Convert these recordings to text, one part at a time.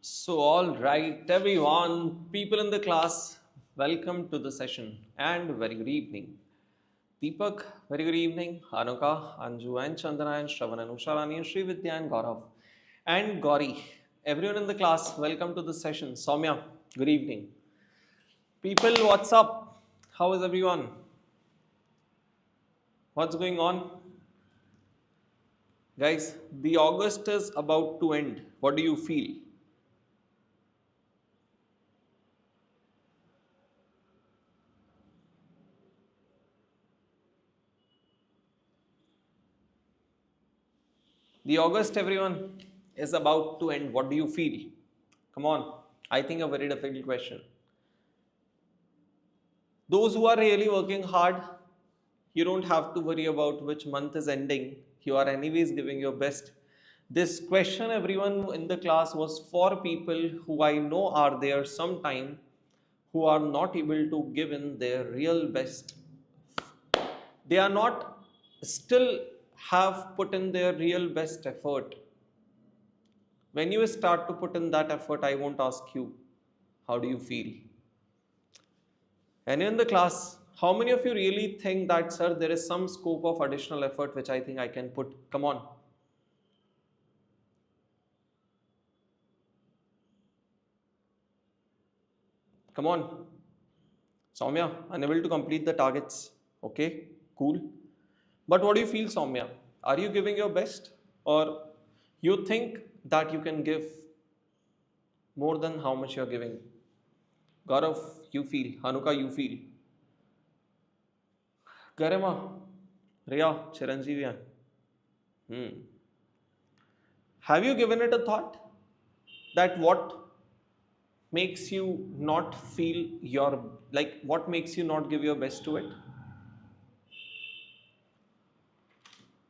So, all right, everyone, people in the class, welcome to the session and very good evening. Deepak, very good evening. Anuka, Anju, and Chandana, and Shravan, and Usharani, and Sri Vidya, and Gaurav, and Gauri. Everyone in the class, welcome to the session. Soumya, good evening. People, what's up? How is everyone? What's going on? Guys, the August is about to end. What do you feel? The August, everyone, is about to end. What do you feel? Come on. I think a very difficult question. Those who are really working hard, you don't have to worry about which month is ending. You are, anyways, giving your best. This question, everyone in the class, was for people who I know are there sometime who are not able to give in their real best. They are not still have put in their real best effort. When you start to put in that effort, I won't ask you, how do you feel? And in the class, how many of you really think that, sir, there is some scope of additional effort which I think I can put? Come on. Come on. Soumya, unable to complete the targets. Okay, cool. But what do you feel, Soumya? Are you giving your best? Or you think that you can give more than how much you're giving? Gaurav, you feel. Hanuka, you feel. Garima, Riya, Chiranjeevi. Hmm. Have you given it a thought that what makes you not feel your, like, what makes you not give your best to it?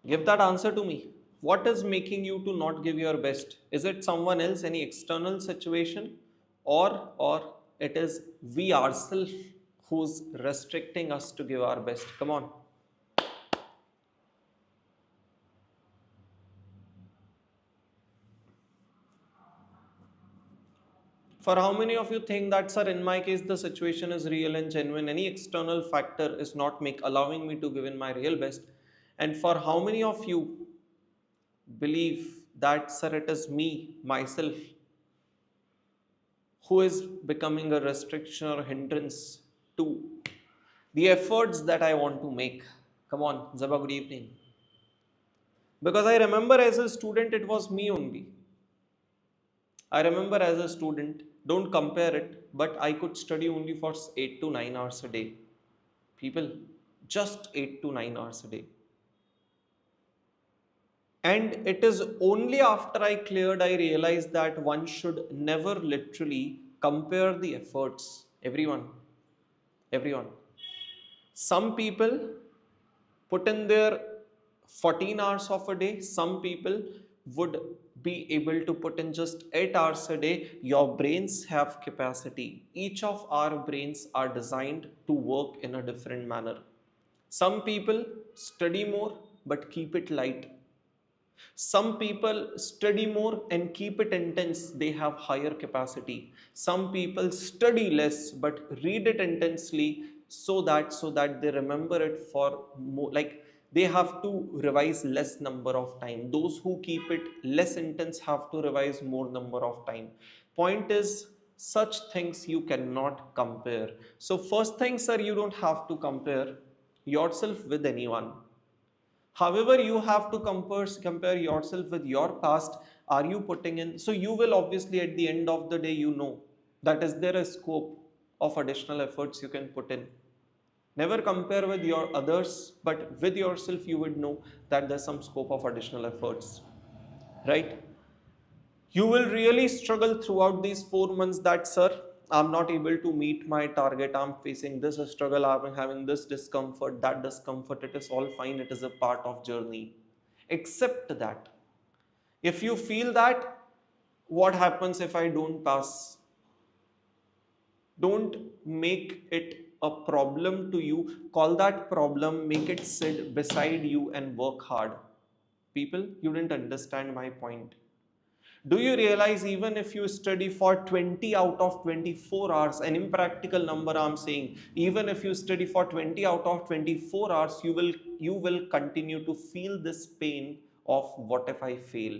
Give that answer to me. What is making you to not give your best? Is it someone else, any external situation, or it is we ourselves who's restricting us to give our best? Come on. For how many of you think that, sir, in my case, the situation is real and genuine? Any external factor is not make allowing me to give in my real best. And for how many of you believe that, sir, it is me, myself, who is becoming a restriction or hindrance to the efforts that I want to make? Come on, Zaba, good evening. Because I remember as a student, it was me only. I remember as a student, don't compare it, but I could study only for 8 to 9 hours a day. People, just 8 to 9 hours a day. And it is only after I cleared, I realized that one should never literally compare the efforts. Everyone. Some people put in their 14 hours of a day, some people would be able to put in just 8 hours a day. Your brains have capacity. Each of our brains are designed to work in a different manner. Some people study more but keep it light. Some people study more and keep it intense, they have higher capacity. Some people study less but read it intensely, so that they remember it for more, like they have to revise less number of time. Those who keep it less intense have to revise more number of time. Point is, such things you cannot compare. So first thing, sir, you don't have to compare yourself with anyone. However, you have to compare yourself with your past. Are you putting in? So you will obviously at the end of the day, you know that is there a scope of additional efforts you can put in. Never compare with your others, but with yourself, you would know that there's some scope of additional efforts, right? You will really struggle throughout these 4 months that, sir, I'm not able to meet my target. I'm facing this struggle. I'm having this discomfort, that discomfort. It is all fine. It is a part of journey. Accept that. If you feel that, what happens if I don't pass? Don't make it a problem to you. Call that problem, make it sit beside you and work hard. People, you didn't understand my point. Do you realize even if you study for 20 out of 24 hours, an impractical number I'm saying, even if you study for 20 out of 24 hours, you will continue to feel this pain of what if I fail?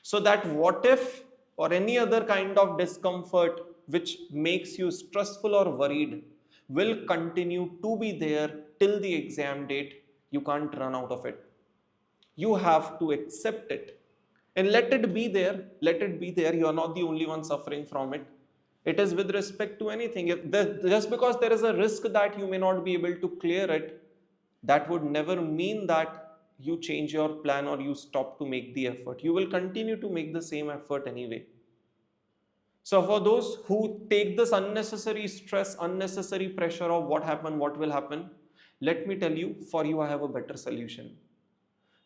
So that what if or any other kind of discomfort which makes you stressful or worried will continue to be there till the exam date. You can't run out of it. You have to accept it and let it be there. Let it be there. You are not the only one suffering from it. It is with respect to anything. Just because there is a risk that you may not be able to clear it, that would never mean that you change your plan or you stop to make the effort. You will continue to make the same effort anyway. So for those who take this unnecessary stress, unnecessary pressure of what happened, what will happen, let me tell you, for you I have a better solution.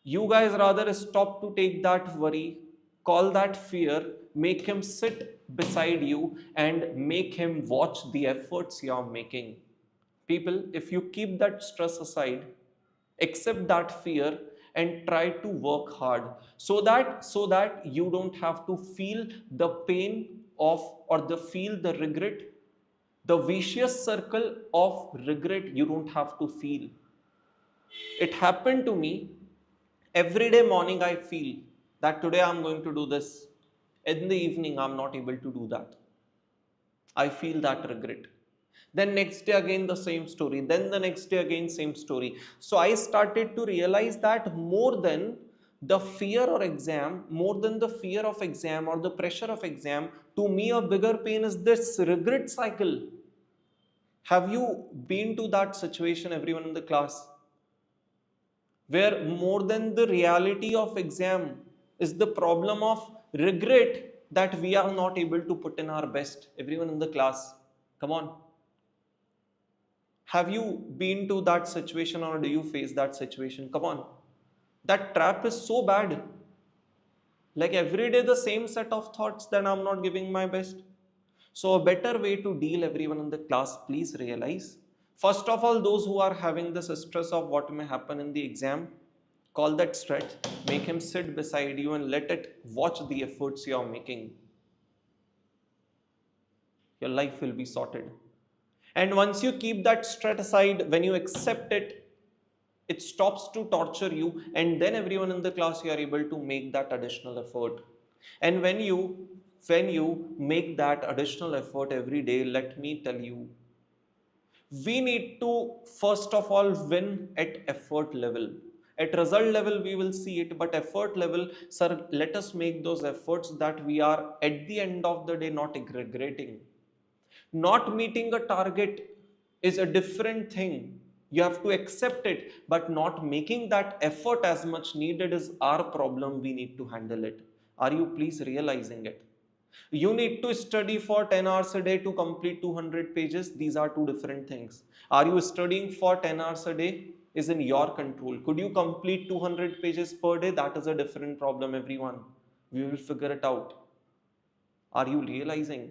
You guys rather stop to take that worry, call that fear, make him sit beside you and make him watch the efforts you are making. People, if you keep that stress aside, accept that fear and try to work hard so that you don't have to feel the pain of or the feel the regret, the vicious circle of regret you don't have to feel. It happened to me. Every day morning I feel that today I'm going to do this. In the evening I'm not able to do that. I feel that regret. Then next day again the same story. Then the next day again same story. So I started to realize that more than the fear or exam, more than the fear of exam or the pressure of exam, to me a bigger pain is this regret cycle. Have you been to that situation, everyone in the class, where more than the reality of exam is the problem of regret that we are not able to put in our best? Everyone in the class, come on. Have you been to that situation or do you face that situation? Come on. That trap is so bad. Like every day, the same set of thoughts that I'm not giving my best. So, a better way to deal, everyone in the class, please realize. First of all, those who are having this stress of what may happen in the exam, call that stress, make him sit beside you and let it watch the efforts you are making. Your life will be sorted. And once you keep that stress aside, when you accept it, it stops to torture you, and then everyone in the class you are able to make that additional effort. And when you make that additional effort every day, let me tell you, we need to first of all win at effort level. At result level we will see it, but effort level, sir, let us make those efforts that we are at the end of the day not regretting. Not meeting a target is a different thing. You have to accept it, but not making that effort as much needed is our problem. We need to handle it. Are you please realizing it? You need to study for 10 hours a day to complete 200 pages. These are two different things. Are you studying for 10 hours a day? Is in your control. Could you complete 200 pages per day? That is a different problem, everyone. We will figure it out. Are you realizing?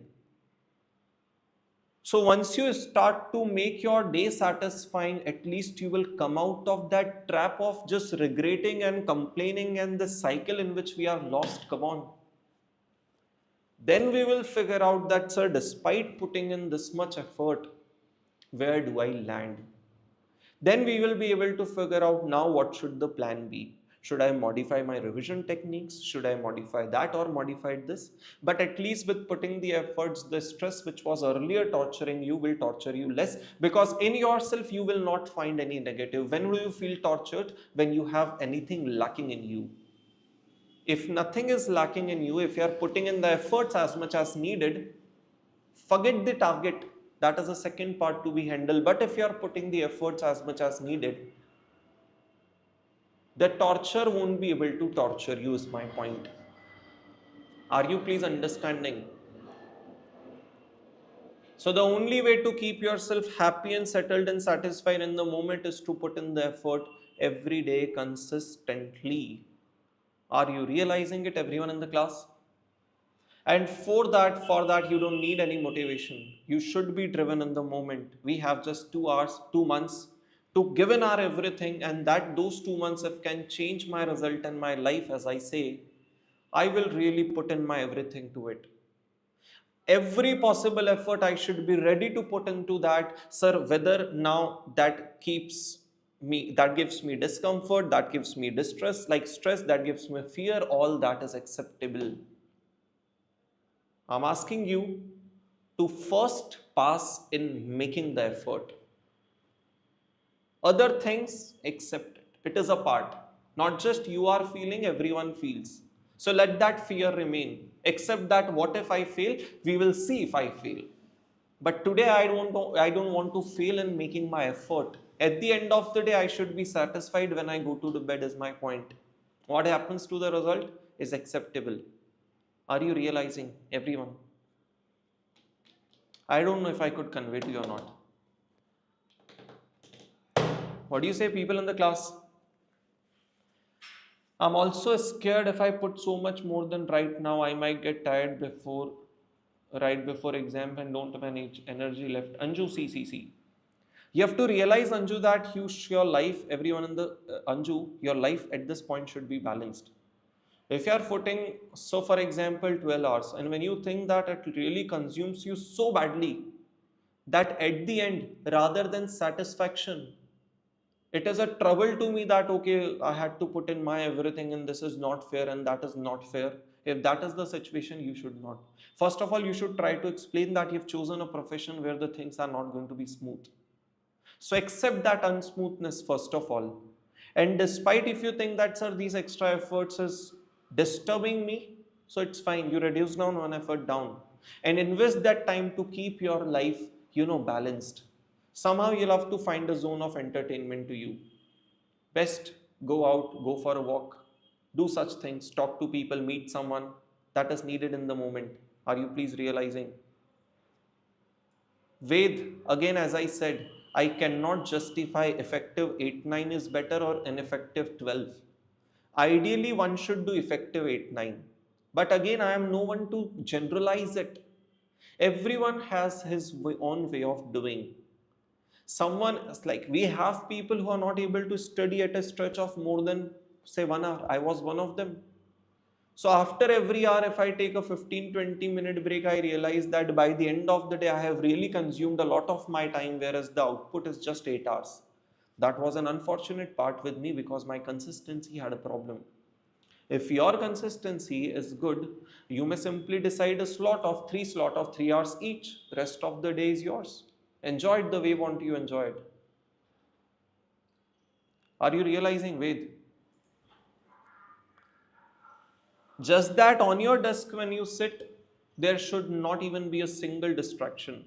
So once you start to make your day satisfying, at least you will come out of that trap of just regretting and complaining and the cycle in which we are lost. Come on. Then we will figure out that, sir, despite putting in this much effort, where do I land? Then we will be able to figure out now what should the plan be. Should I modify my revision techniques? Should I modify that or modify this? But at least with putting the efforts, the stress which was earlier torturing you will torture you less, because in yourself you will not find any negative. When will you feel tortured? When you have anything lacking in you. If nothing is lacking in you, if you are putting in the efforts as much as needed, forget the target. That is the second part to be handled. But if you are putting the efforts as much as needed, the torture won't be able to torture you, is my point. Are you please understanding? So the only way to keep yourself happy and settled and satisfied in the moment is to put in the effort every day consistently. Are you realizing it, everyone in the class? And for that you don't need any motivation. You should be driven in the moment. We have just 2 hours, 2 months to give in our everything, and that those 2 months if can change my result and my life, as I say, I will really put in my everything to it. Every possible effort I should be ready to put into that, sir, whether now that keeps me, that gives me discomfort, that gives me distress, like stress, that gives me fear, all that is acceptable. I'm asking you to first pass in making the effort. Other things, accept it. It is a part. Not just you are feeling, everyone feels. So let that fear remain. Accept that what if I fail? We will see if I fail. But today I don't want to fail in making my effort. At the end of the day, I should be satisfied when I go to the bed is my point. What happens to the result is acceptable. Are you realizing, everyone? I don't know if I could convey to you or not. What do you say, people in the class? I'm also scared if I put so much more than right now, I might get tired before right before exam and don't have any energy left. Anju, see. You have to realize, Anju, that your life, everyone in the Anju, your life at this point should be balanced. If you are putting, so for example, 12 hours, and when you think that it really consumes you so badly that at the end, rather than satisfaction, it is a trouble to me that okay, I had to put in my everything and this is not fair and that is not fair. If that is the situation, you should not. First of all, you should try to explain that you've chosen a profession where the things are not going to be smooth. So accept that unsmoothness first of all. And despite if you think that, sir, these extra efforts is disturbing me, so it's fine, you reduce down one effort down and invest that time to keep your life, balanced. Somehow you'll have to find a zone of entertainment to you. Best go out, go for a walk, do such things, talk to people, meet someone that is needed in the moment. Are you please realizing? Ved, again, as I said, I cannot justify effective 8-9 is better or ineffective 12. Ideally, one should do effective 8-9. But again, I am no one to generalize it. Everyone has his own way of doing. Someone, like we have people who are not able to study at a stretch of more than, say, 1 hour. I was one of them. So after every hour, if I take a 15-20 minute break, I realize that by the end of the day, I have really consumed a lot of my time, whereas the output is just 8 hours. That was an unfortunate part with me because my consistency had a problem. If your consistency is good, you may simply decide a slot of 3 hours each. The rest of the day is yours. Enjoy it the way you want you enjoy it. Are you realizing, Ved? Just that on your desk when you sit, there should not even be a single distraction.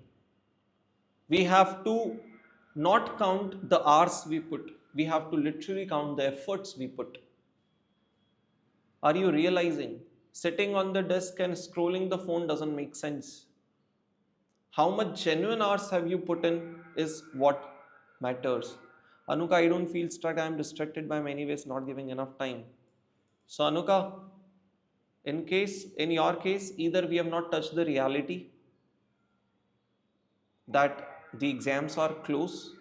We have to not count the hours we put. We have to literally count the efforts we put. Are you realizing? Sitting on the desk and scrolling the phone doesn't make sense. How much genuine hours have you put in is what matters. Anuka, I don't feel stuck. I am distracted by many ways, not giving enough time. So, Anuka, in your case, either we have not touched the reality that the exams are close.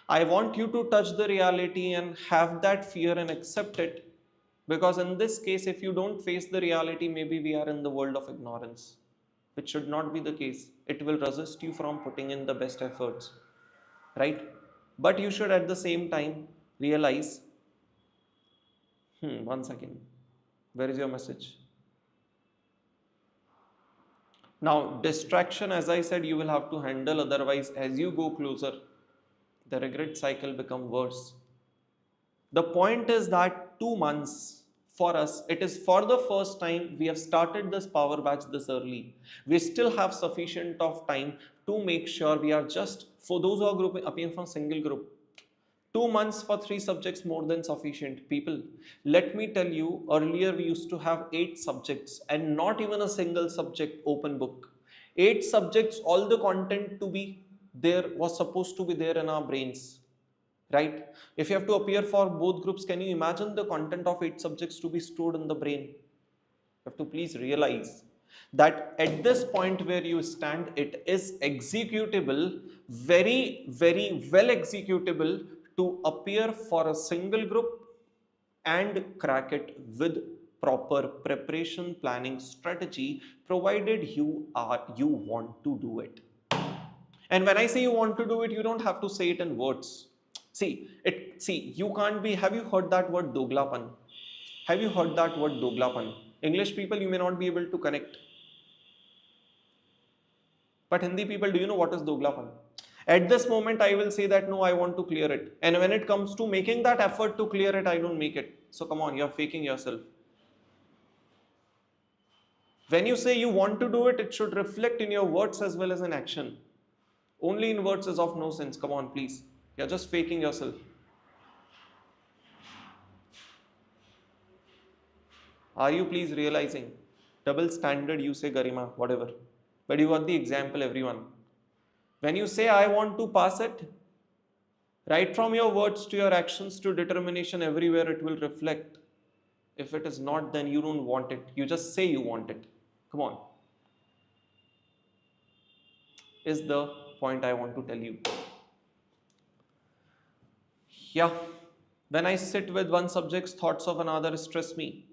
I want you to touch the reality and have that fear and accept it, because in this case, if you don't face the reality, maybe we are in the world of ignorance, which should not be the case. It will resist you from putting in the best efforts, right? But you should at the same time realize, one second, where is your message? Now, distraction, as I said, you will have to handle. Otherwise, as you go closer, the regret cycle become worse. The point is that 2 months for us, it is for the first time we have started this power batch this early. We still have sufficient of time to make sure we are just, for those who are grouping appearing from single group, 2 months for 3 subjects more than sufficient. People, let me tell you, earlier we used to have 8 subjects and not even a single subject open book. 8 subjects, all the content to be there was supposed to be there in our brains, right? If you have to appear for both groups, can you imagine the content of 8 subjects to be stored in the brain? You have to please realize that at this point where you stand, it is executable, very, very well executable to appear for a single group and crack it with proper preparation planning strategy, provided you want to do it. And when I say you want to do it, you don't have to say it in words. See, you can't be, have you heard that word doglapan? Have you heard that word doglapan? English people, you may not be able to connect. But Hindi people, do you know what is doglapan? At this moment, I will say that no, I want to clear it. And when it comes to making that effort to clear it, I don't make it. So come on, you're faking yourself. When you say you want to do it, it should reflect in your words as well as in action. Only in words is of no sense. Come on, please. You're just faking yourself. Are you please realizing? Double standard, you say Garima, whatever. But you got the example, everyone. When you say, I want to pass it, right from your words to your actions to determination, everywhere it will reflect. If it is not, then you don't want it. You just say you want it. Come on. Is the point I want to tell you. Yeah. When I sit with one subject's thoughts of another stress me.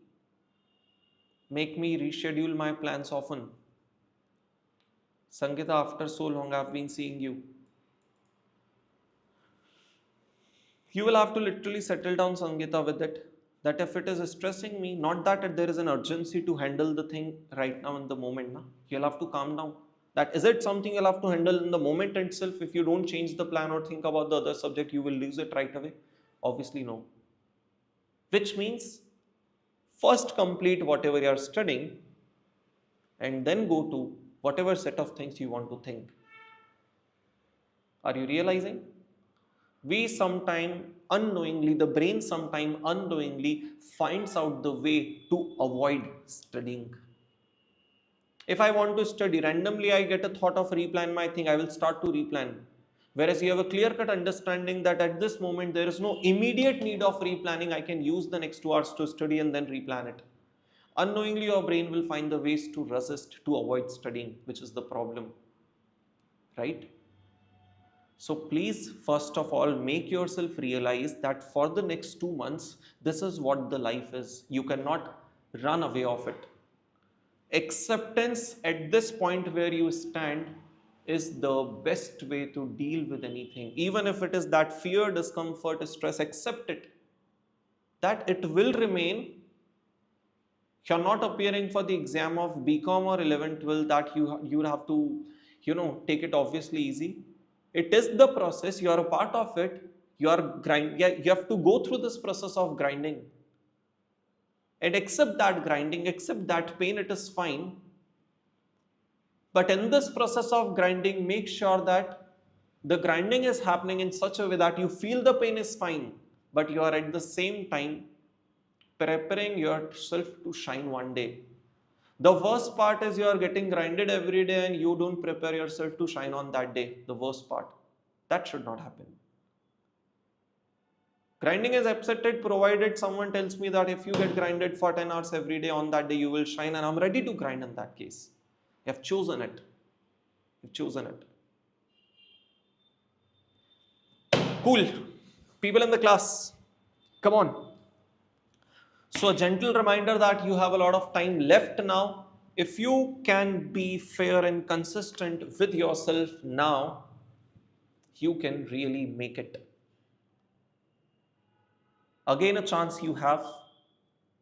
Make me reschedule my plans often. Sangeeta, after so long I've been seeing you. You will have to literally settle down, Sangeeta, with it. That if it is stressing me, not that there is an urgency to handle the thing right now in the moment. Na? You'll have to calm down. That is it something you'll have to handle in the moment itself. If you don't change the plan or think about the other subject, you will lose it right away. Obviously, no. Which means first complete whatever you are studying and then go to whatever set of things you want to think. Are you realizing? We sometime unknowingly, the brain sometime unknowingly finds out the way to avoid studying. If I want to study, randomly I get a thought of replan my thing, I will start to replan. Whereas you have a clear-cut understanding that at this moment there is no immediate need of replanning, I can use the next 2 hours to study and then replan it. Unknowingly your brain will find the ways to resist, to avoid studying, which is the problem, right? So please, first of all, make yourself realize that for the next 2 months, this is what the life is. You cannot run away of it. Acceptance at this point where you stand is the best way to deal with anything. Even if it is that fear, discomfort, stress, accept it. That it will remain. You're not appearing for the exam of BCom or 11th, 12th that you have to, take it obviously easy. It is the process. You are a part of it. You have to go through this process of grinding. And accept that grinding, accept that pain, it is fine. But in this process of grinding, make sure that the grinding is happening in such a way that you feel the pain is fine, but you are at the same time preparing yourself to shine one day. The worst part is you are getting grinded every day and you don't prepare yourself to shine on that day. The worst part. That should not happen. Grinding is accepted provided someone tells me that if you get grinded for 10 hours every day on that day, you will shine, and I'm ready to grind in that case. You have chosen it. You've chosen it. Cool. People in the class, come on. So a gentle reminder that you have a lot of time left now. If you can be fair and consistent with yourself now, you can really make it. Again, a chance you have.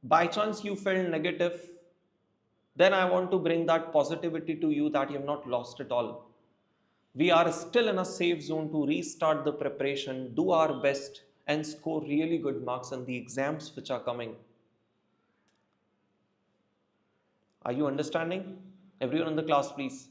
By chance you felt negative, then I want to bring that positivity to you that you have not lost it all. We are still in a safe zone to restart the preparation, do our best, and score really good marks in the exams which are coming. Are you understanding? Everyone in the class, please.